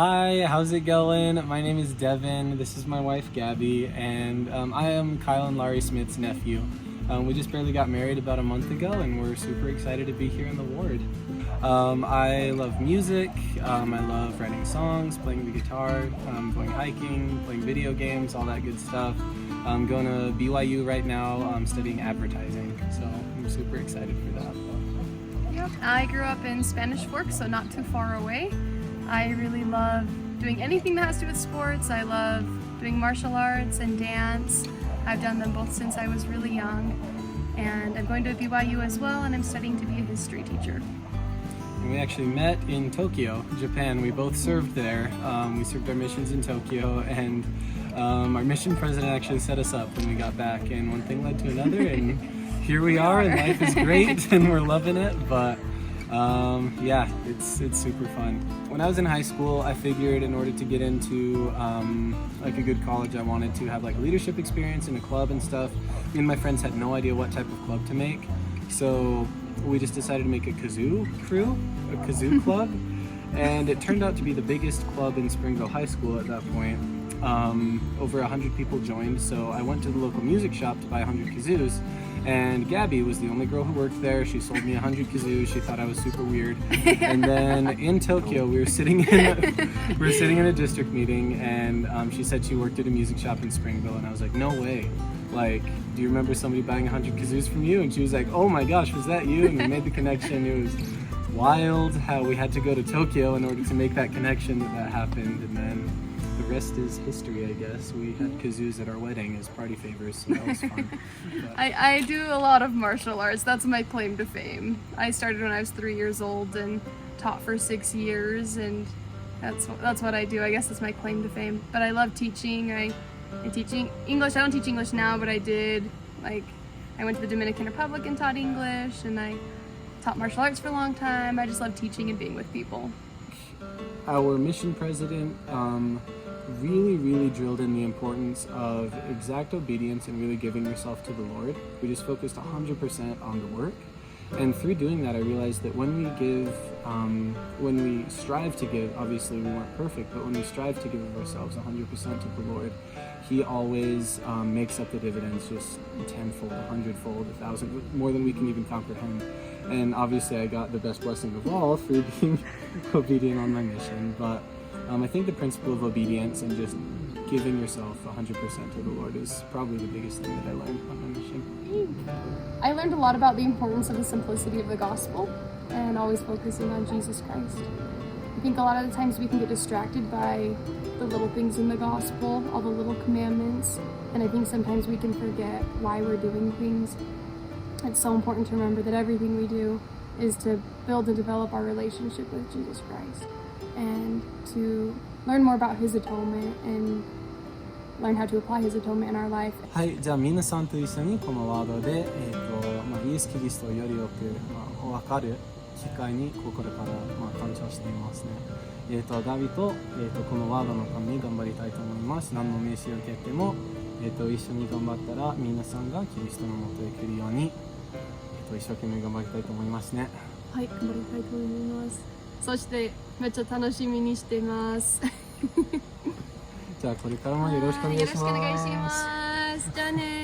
Hi, how's it going? My name is Devin. This is my wife Gaby, and I am Kyle and Laurie Smith's nephew. We just barely got married about a month ago, and we're super excited to be here in the ward. I love music. I love writing songs, playing the guitar, going hiking, playing video games, all that good stuff. I'm going to BYU right now, studying advertising, so I'm super excited for that. Yep, I grew up in Spanish Fork, so not too far away. I really love doing anything that has to do with sports. I love doing martial arts and dance. I've done them both since I was really young. And I'm going to BYU as well, and I'm studying to be a history teacher. And we actually met in Tokyo, Japan. We both served there. We served our missions in Tokyo, and our mission president actually set us up when we got back, and one thing led to another, and here we are, and life is great, and we're loving it, but yeah, it's super fun. When I was in high school, I figured in order to get into like a good college, I wanted to have like leadership experience in a club and stuff. Me and my friends had no idea what type of club to make, so we just decided to make a kazoo crew, a kazoo club, and it turned out to be the biggest club in Springville High School at that point. Over 100 people joined, so I went to the local music shop to buy 100 kazoos, and Gaby was the only girl who worked there. She sold me 100 kazoos. She thought I was super weird. And then in Tokyo, we were sitting in a district meeting, and she said she worked at a music shop in Springville, and I was like, no way. Like, do you remember somebody buying 100 kazoos from you? And she was like, oh my gosh, was that you? And we made the connection. It was wild how we had to go to Tokyo in order to make that connection that happened, and then the rest is history, I guess. We had kazoos at our wedding as party favors, so that was fun. I do a lot of martial arts. That's my claim to fame. I started when I was 3 years old and taught for 6 years, and that's what I do. I guess that's my claim to fame. But I love teaching. I teach English. I don't teach English now, but I did. Like, I went to the Dominican Republic and taught English, and I taught martial arts for a long time. I just love teaching and being with people. Our mission president really drilled in the importance of exact obedience and really giving yourself to the Lord. We just focused 100% on the work, and through doing that I realized that when we give, when we strive to give, obviously we weren't perfect, but when we strive to give of ourselves 100% to the Lord, He always makes up the dividends just tenfold, 100-fold, 1,000, more than we can even comprehend. And obviously I got the best blessing of all through being obedient on my mission, but I think the principle of obedience and just giving yourself 100% to the Lord is probably the biggest thing that I learned on my mission. I learned a lot about the importance of the simplicity of the gospel and always focusing on Jesus Christ. I think a lot of the times we can get distracted by the little things in the gospel, all the little commandments, and I think sometimes we can forget why we're doing things. It's so important to remember that everything we do is to build and develop our relationship with Jesus Christ, and to learn more about His atonement and learn how to apply His atonement in our life. はい、じゃあ皆さんと一緒にこのワードで、イエス・キリストをよりよく、分かる機会にここから、感謝していますね。ガビと、このワードのために頑張りたいと思います。何の名刺を受けても、一緒に頑張ったら皆さんがキリストのもとへ来るように、一生懸命頑張りたいと思いますね。はい、頑張りたいと思います。そしてめっちゃ楽しみにしています。じゃあこれからもよろしくお願いします。よろしくお願いします。じゃあね。